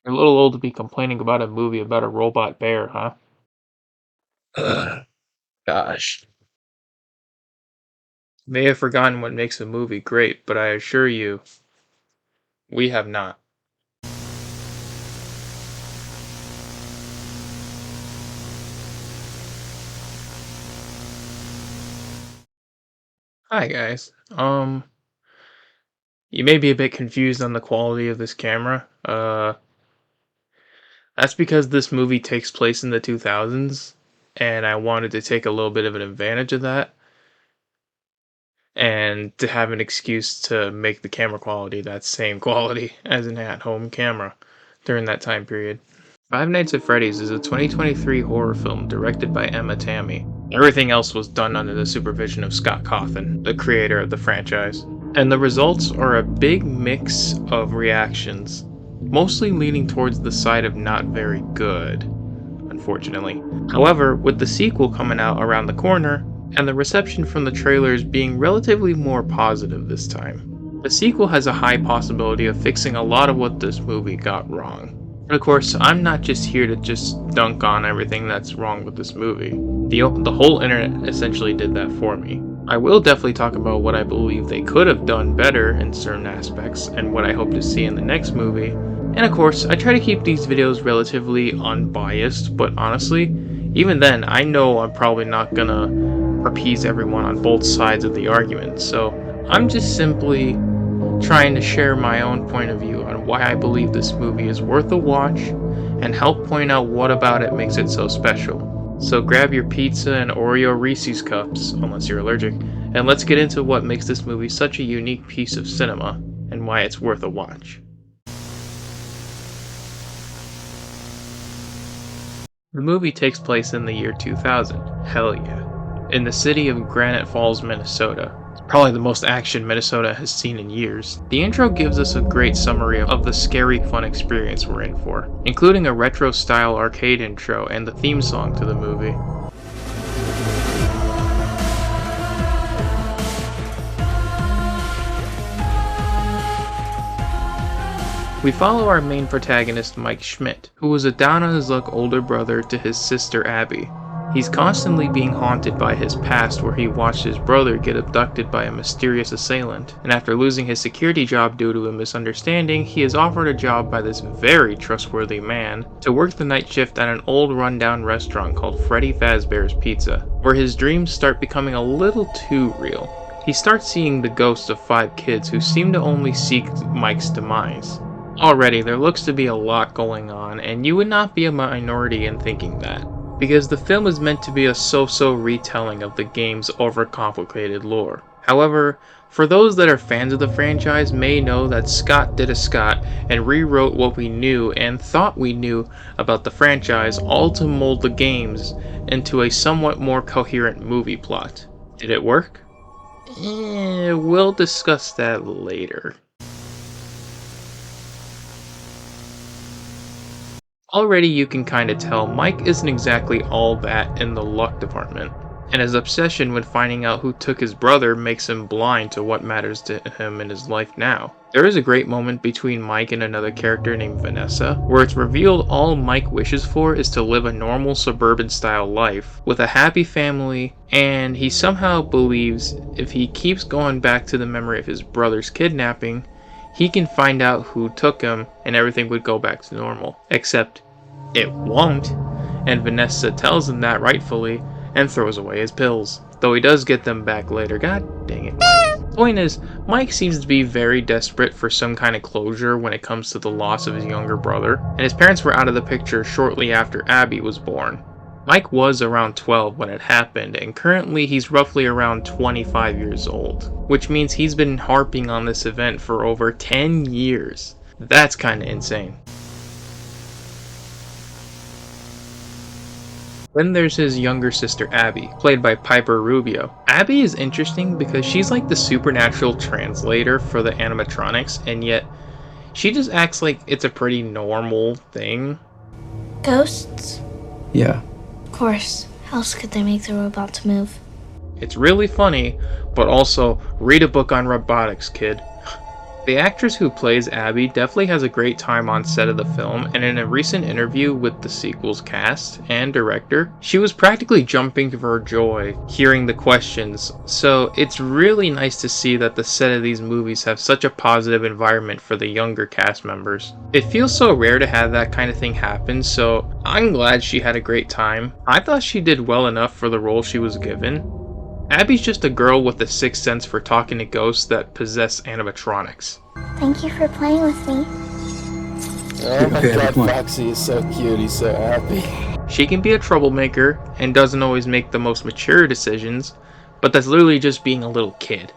You're a little old to be complaining about a movie about a robot bear, huh? Ugh, gosh. May have forgotten what makes a movie great, but I assure you, we have not. Hi guys. You may be a bit confused on the quality of this camera. That's because this movie takes place in the 2000s, and I wanted to take a little bit of an advantage of that, and to have an excuse to make the camera quality that same quality as an at-home camera during that time period. Five Nights at Freddy's is a 2023 horror film directed by Emma Tammy. Everything else was done under the supervision of Scott Cawthon, the creator of the franchise. And the results are a big mix of reactions, mostly leaning towards the side of not very good, unfortunately. However, with the sequel coming out around the corner, and the reception from the trailers being relatively more positive this time, the sequel has a high possibility of fixing a lot of what this movie got wrong. And of course, I'm not just here to just dunk on everything that's wrong with this movie. The whole internet essentially did that for me. I will definitely talk about what I believe they could have done better in certain aspects, and what I hope to see in the next movie. And of course, I try to keep these videos relatively unbiased, but honestly, even then, I know I'm probably not gonna appease everyone on both sides of the argument, so I'm just simply trying to share my own point of view on why I believe this movie is worth a watch, and help point out what about it makes it so special. So grab your pizza and Oreo Reese's cups, unless you're allergic, and let's get into what makes this movie such a unique piece of cinema, and why it's worth a watch. The movie takes place in the year 2000, hell yeah, in the city of Granite Falls, Minnesota. Probably the most action Minnesota has seen in years. The intro gives us a great summary of the scary fun experience we're in for, including a retro-style arcade intro and the theme song to the movie. We follow our main protagonist, Mike Schmidt, who was a down-on-his-luck older brother to his sister Abby. He's constantly being haunted by his past, where he watched his brother get abducted by a mysterious assailant, and after losing his security job due to a misunderstanding, he is offered a job by this very trustworthy man to work the night shift at an old rundown restaurant called Freddy Fazbear's Pizza, where his dreams start becoming a little too real. He starts seeing the ghosts of 5 kids who seem to only seek Mike's demise. Already, there looks to be a lot going on, and you would not be a minority in thinking that, because the film is meant to be a so-so retelling of the game's overcomplicated lore. However, for those that are fans of the franchise may know that Scott did a Scott and rewrote what we knew and thought we knew about the franchise, all to mold the games into a somewhat more coherent movie plot. Did it work? We'll discuss that later. Already you can kinda tell Mike isn't exactly all that in the luck department, and his obsession with finding out who took his brother makes him blind to what matters to him in his life now. There is a great moment between Mike and another character named Vanessa, where it's revealed all Mike wishes for is to live a normal suburban style life, with a happy family, and he somehow believes if he keeps going back to the memory of his brother's kidnapping, he can find out who took him and everything would go back to normal. Except, it won't, and Vanessa tells him that rightfully and throws away his pills. Though he does get them back later. God dang it, Mike. Point is, Mike seems to be very desperate for some kind of closure when it comes to the loss of his younger brother, and his parents were out of the picture shortly after Abby was born. Mike was around 12 when it happened, and currently he's roughly around 25 years old, which means he's been harping on this event for over 10 years. That's kinda insane. Then there's his younger sister Abby, played by Piper Rubio. Abby is interesting because she's like the supernatural translator for the animatronics, and yet she just acts like it's a pretty normal thing. Ghosts? Yeah. Of course. How else could they make the robots move? It's really funny, but also read a book on robotics, kid. The actress who plays Abby definitely has a great time on set of the film, and in a recent interview with the sequel's cast and director, she was practically jumping for joy hearing the questions. So it's really nice to see that the set of these movies have such a positive environment for the younger cast members. It feels so rare to have that kind of thing happen, so I'm glad she had a great time. I thought she did well enough for the role she was given. Abby's just a girl with a sixth sense for talking to ghosts that possess animatronics. Thank you for playing with me. Oh my god, Foxy is so cute, he's so happy. She can be a troublemaker and doesn't always make the most mature decisions, but that's literally just being a little kid.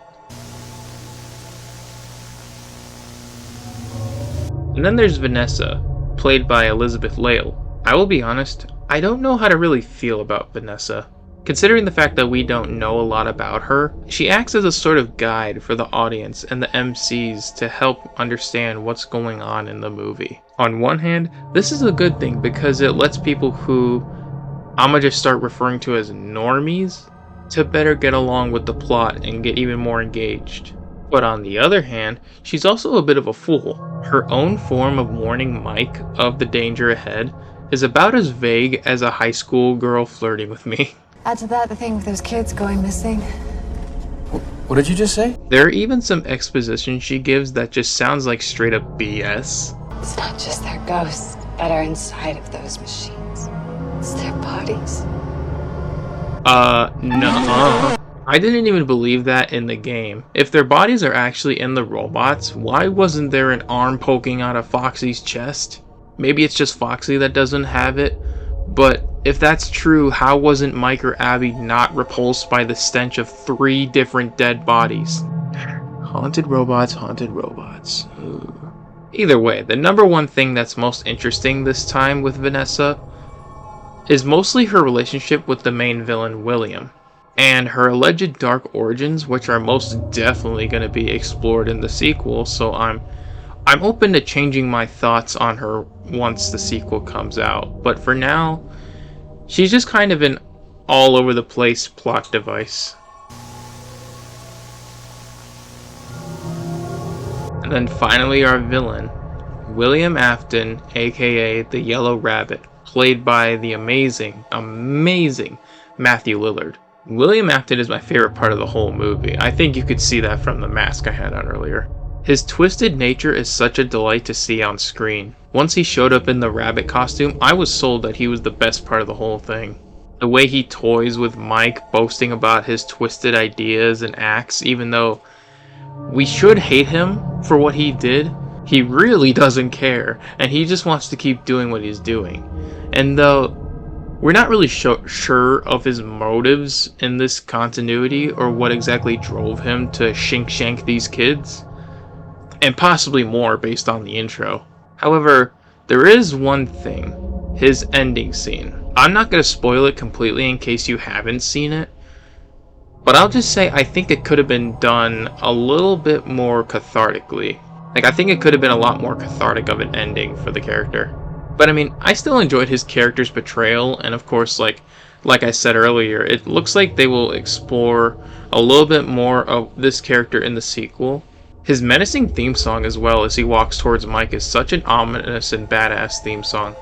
And then there's Vanessa, played by Elizabeth Lale. I will be honest, I don't know how to really feel about Vanessa. Considering the fact that we don't know a lot about her, she acts as a sort of guide for the audience and the MCs to help understand what's going on in the movie. On one hand, this is a good thing because it lets people who I'ma just start referring to as normies to better get along with the plot and get even more engaged. But on the other hand, she's also a bit of a fool. Her own form of warning Mike of the danger ahead is about as vague as a high school girl flirting with me. Add to that the thing with those kids going missing. What did you just say? There are even some exposition she gives that just sounds like straight up BS. It's not just their ghosts that are inside of those machines. It's their bodies. No. I didn't even believe that in the game. If their bodies are actually in the robots, why wasn't there an arm poking out of Foxy's chest? Maybe it's just Foxy that doesn't have it, but if that's true, how wasn't Mike or Abby not repulsed by the stench of 3 different dead bodies? Haunted robots, haunted robots. Ooh. Either way, the number one thing that's most interesting this time with Vanessa is mostly her relationship with the main villain, William, and her alleged dark origins, which are most definitely going to be explored in the sequel, so I'm open to changing my thoughts on her once the sequel comes out. But for now, she's just kind of an all over the place plot device. And then finally our villain, William Afton, aka the Yellow Rabbit, played by the amazing Matthew Lillard. William Afton is my favorite part of the whole movie. I think you could see that from the mask I had on earlier. His twisted nature is such a delight to see on screen. Once he showed up in the rabbit costume, I was sold that he was the best part of the whole thing. The way he toys with Mike, boasting about his twisted ideas and acts, even though we should hate him for what he did, he really doesn't care, and he just wants to keep doing what he's doing. And though we're not really sure of his motives in this continuity or what exactly drove him to shank these kids, and possibly more based on the intro. However, there is one thing, his ending scene. I'm not going to spoil it completely in case you haven't seen it, but I'll just say I think it could have been done a little bit more cathartically. I think it could have been a lot more cathartic of an ending for the character. But I mean, I still enjoyed his character's betrayal, and of course, like I said earlier, it looks like they will explore a little bit more of this character in the sequel. His menacing theme song as well as he walks towards Mike is such an ominous and badass theme song.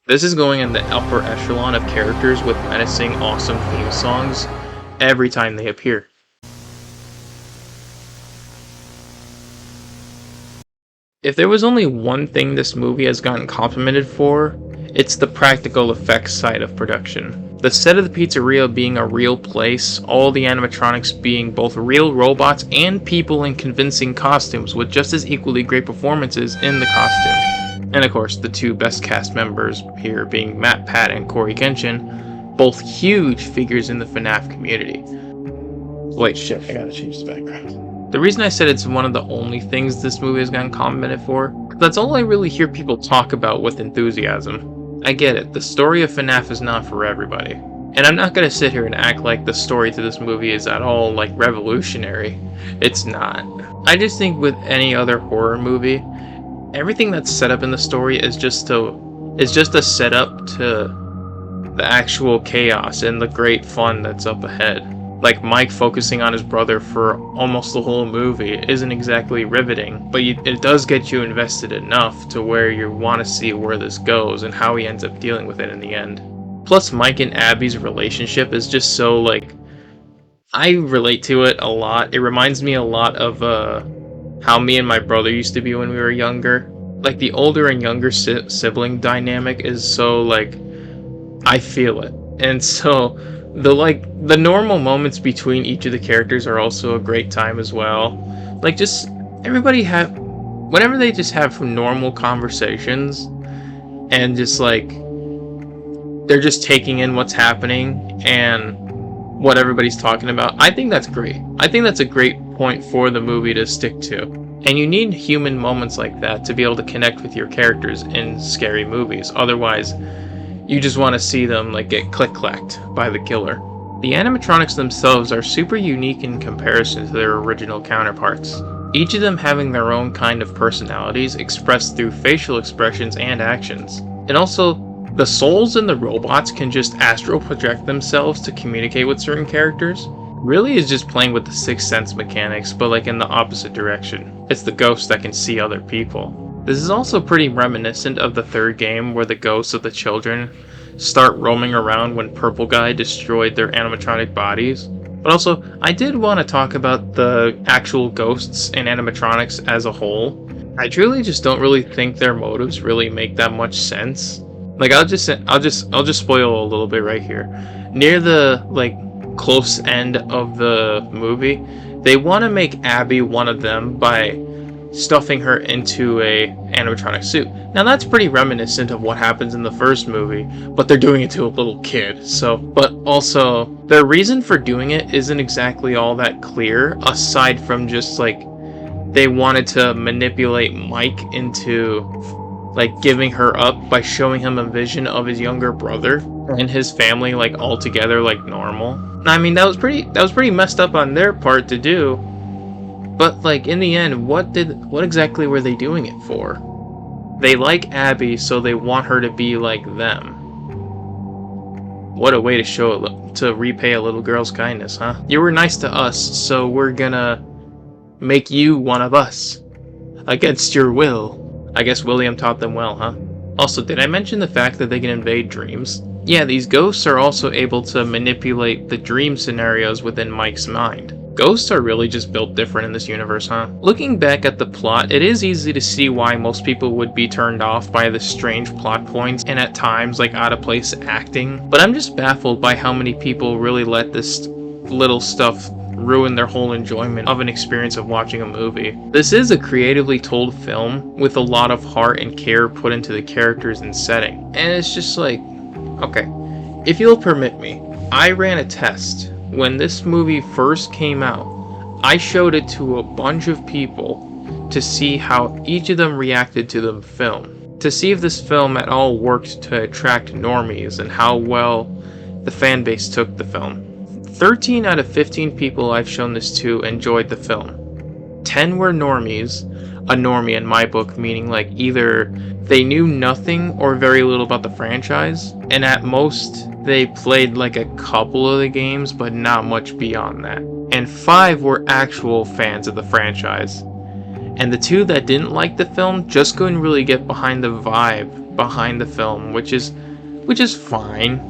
This is going in the upper echelon of characters with menacing, awesome theme songs every time they appear. If there was only one thing this movie has gotten complimented for, it's the practical effects side of production. The set of the pizzeria being a real place, all the animatronics being both real robots and people in convincing costumes with just as equally great performances in the costume. And of course, the 2 best cast members here being Matt Pat and Corey Kenshin, both huge figures in the FNaF community. Wait, shit, I gotta change the background. The reason I said it's one of the only things this movie has gotten complimented for, that's all I really hear people talk about with enthusiasm. I get it, the story of FNaF is not for everybody. And I'm not gonna sit here and act like the story to this movie is at all, revolutionary. It's not. I just think with any other horror movie, everything that's set up in the story is just a setup to the actual chaos and the great fun that's up ahead. Like Mike focusing on his brother for almost the whole movie isn't exactly riveting, but it does get you invested enough to where you want to see where this goes and how he ends up dealing with it in the end. Plus, Mike and Abby's relationship is just so, like, I relate to it a lot. It reminds me a lot of how me and my brother used to be when we were younger. Like, the older and younger sibling dynamic is so, like, I feel it. And so the normal moments between each of the characters are also a great time as well. Like, just everybody whenever they just have normal conversations and just like they're just taking in what's happening and what everybody's talking about, I think that's great. I think that's a great point for the movie to stick to. And you need human moments like that to be able to connect with your characters in scary movies. Otherwise, you just want to see them like get click-clacked by the killer. The animatronics themselves are super unique in comparison to their original counterparts, each of them having their own kind of personalities expressed through facial expressions and actions. And also, the souls in the robots can just astral project themselves to communicate with certain characters. Really is just playing with the sixth sense mechanics, but like in the opposite direction. It's the ghost that can see other people. This is also pretty reminiscent of the third game where the ghosts of the children start roaming around when Purple Guy destroyed their animatronic bodies. But also, I did want to talk about the actual ghosts and animatronics as a whole. I truly just don't really think their motives really make that much sense. Like, I'll just spoil a little bit right here. Near the like close end of the movie, they want to make Abby one of them by stuffing her into a animatronic suit. Now that's pretty reminiscent of what happens in the first movie, but they're doing it to a little kid. So, but also their reason for doing it isn't exactly all that clear, aside from just like they wanted to manipulate Mike into like giving her up by showing him a vision of his younger brother and his family like all together like normal. I mean, that was pretty messed up on their part to do. But like in the end, what exactly were they doing it for? They like Abby, so they want her to be like them. What a way to repay a little girl's kindness, huh? You were nice to us, so we're gonna make you one of us. Against your will. I guess William taught them well, huh? Also, did I mention the fact that they can invade dreams? Yeah, these ghosts are also able to manipulate the dream scenarios within Mike's mind. Ghosts are really just built different in this universe, huh? Looking back at the plot, it is easy to see why most people would be turned off by the strange plot points and at times like out of place acting, but I'm just baffled by how many people really let this little stuff ruin their whole enjoyment of an experience of watching a movie. This is a creatively told film with a lot of heart and care put into the characters and setting, and it's just like, okay, if you'll permit me, I ran a test. When this movie first came out, I showed it to a bunch of people to see how each of them reacted to the film, to see if this film at all worked to attract normies and how well the fan base took the film. 13 out of 15 people I've shown this to enjoyed the film. 10 were normies, a normie in my book meaning like either they knew nothing or very little about the franchise, and at most they played like a couple of the games but not much beyond that. And 5 were actual fans of the franchise. And the 2 that didn't like the film just couldn't really get behind the vibe behind the film, which is fine.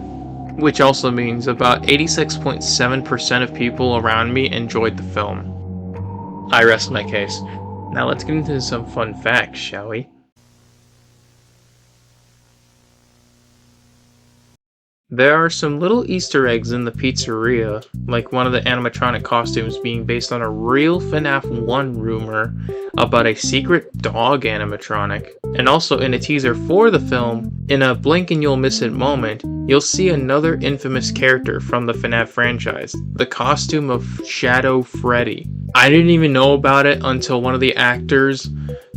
Which also means about 86.7% of people around me enjoyed the film. I rest my case. Now let's get into some fun facts, shall we? There are some little Easter eggs in the pizzeria, like one of the animatronic costumes being based on a real FNaF 1 rumor about a secret dog animatronic. And also in a teaser for the film, in a blink and you'll miss it moment, you'll see another infamous character from the FNaF franchise, the costume of Shadow Freddy. I didn't even know about it until one of the actors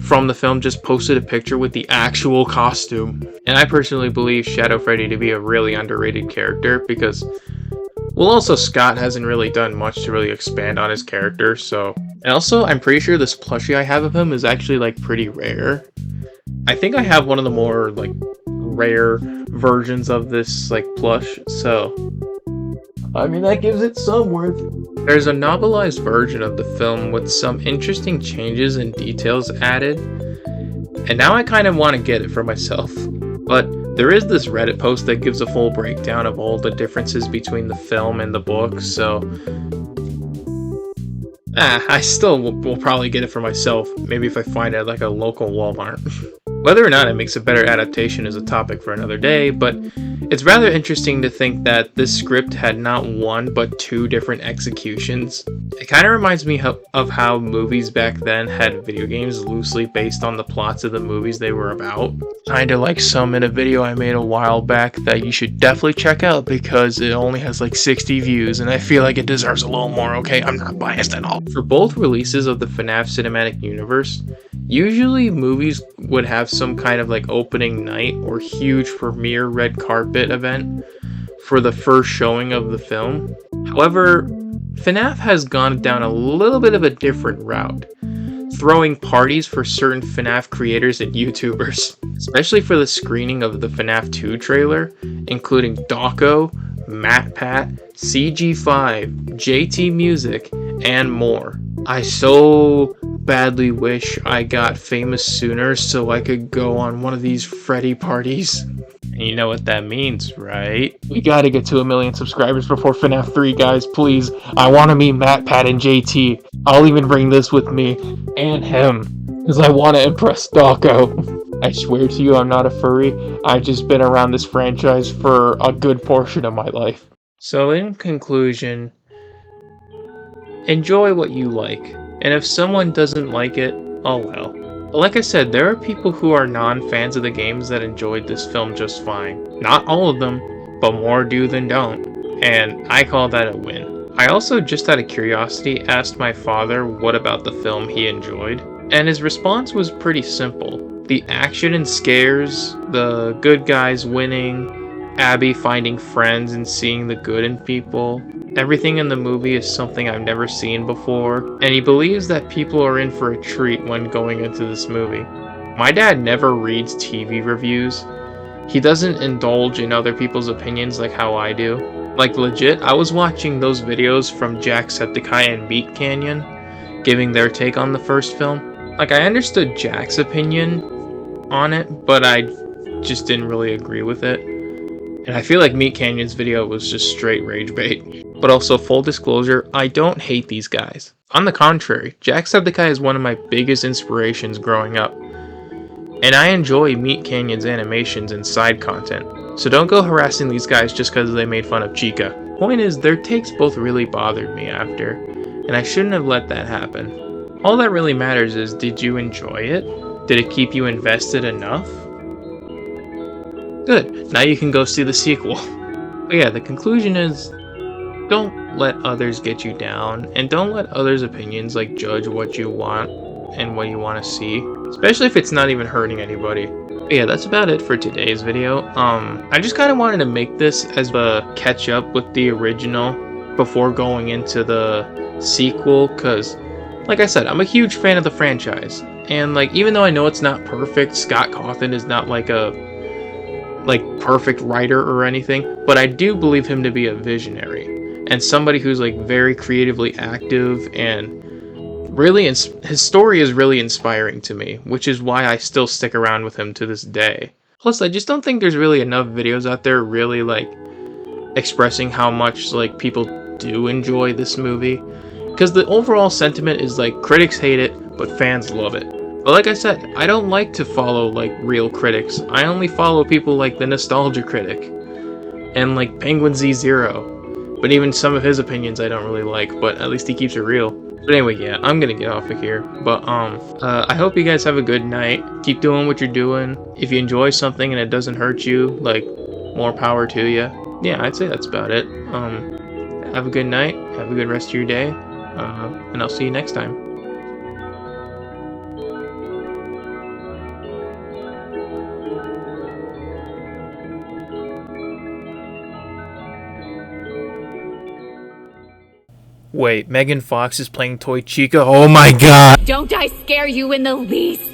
from the film just posted a picture with the actual costume. And I personally believe Shadow Freddy to be a really underrated character because, well, also Scott hasn't really done much to really expand on his character, so. And also, I'm pretty sure this plushie I have of him is actually like pretty rare. I think I have one of the more like rare versions of this like plush, so I mean, that gives it some worth. there's a novelized version of the film with some interesting changes and details added, and now I kind of want to get it for myself. But there is this Reddit post that gives a full breakdown of all the differences between the film and the book, so I still will probably get it for myself, maybe if I find it at like a local Walmart. Whether or not it makes a better adaptation is a topic for another day, but it's rather interesting to think that this script had not one but two different executions. It kind of reminds me of how movies back then had video games loosely based on the plots of the movies they were about. Kinda like some in a video I made a while back that you should definitely check out because it only has like 60 views and I feel like it deserves a little more, okay? I'm not biased at all. For both releases of the FNaF cinematic universe, usually movies would have some kind of like opening night or huge premiere red carpet event for the first showing of the film. However, FNaF has gone down a little bit of a different route, throwing parties for certain FNaF creators and YouTubers, especially for the screening of the FNaF 2 trailer, including Dawko, MatPat, CG5, JT Music, and more. I so badly wish I got famous sooner so I could go on one of these Freddy parties. And you know what that means, right? We gotta get to 1 million subscribers before FNaF 3, guys, please. I wanna meet MatPat and JT. I'll even bring this with me, and him, because I wanna impress Dawko. I swear to you, I'm not a furry. I've just been around this franchise for a good portion of my life. So in conclusion, enjoy what you like, and if someone doesn't like it, oh well. But like I said, there are people who are non-fans of the games that enjoyed this film just fine. Not all of them, but more do than don't, and I call that a win. I also, just out of curiosity, asked my father what about the film he enjoyed, and his response was pretty simple. The action and scares, the good guys winning, Abby finding friends and seeing the good in people. Everything in the movie is something I've never seen before, and he believes that people are in for a treat when going into this movie. My dad never reads TV reviews. He doesn't indulge in other people's opinions like how I do. Like legit, I was watching those videos from Jacksepticeye and Meat Canyon, giving their take on the first film. Like, I understood Jack's opinion on it, but I just didn't really agree with it. And I feel like Meat Canyon's video was just straight rage bait. But also, full disclosure, I don't hate these guys. On the contrary, Jacksepticeye is one of my biggest inspirations growing up. And I enjoy Meat Canyon's animations and side content. So don't go harassing these guys just because they made fun of Chica. Point is, their takes both really bothered me after, and I shouldn't have let that happen. All that really matters is, did you enjoy it? Did it keep you invested enough? Good, now you can go see the sequel. But yeah, the conclusion is, don't let others get you down, and don't let others' opinions like judge what you want and what you want to see, especially if it's not even hurting anybody. But yeah, that's about it for today's video. I just kind of wanted to make this as a catch up with the original before going into the sequel, because like I said, I'm a huge fan of the franchise, and like, even though I know it's not perfect, Scott Cawthon is not like a perfect writer or anything, but I do believe him to be a visionary and somebody who's like very creatively active, and really his story is really inspiring to me, which is why I still stick around with him to this day. Plus, I just don't think there's really enough videos out there really like expressing how much like people do enjoy this movie, because the overall sentiment is like critics hate it but fans love it. But like I said, I don't like to follow like real critics. I only follow people like the Nostalgia Critic and like Penguin Z0. But even some of his opinions I don't really like, but at least he keeps it real. But anyway, yeah, I'm gonna get off of here. But I hope you guys have a good night. Keep doing what you're doing. If you enjoy something and it doesn't hurt you, like, more power to you. Yeah, I'd say that's about it. Have a good night. Have a good rest of your day. And I'll see you next time. Wait, Megan Fox is playing Toy Chica? Oh my god! Don't I scare you in the least?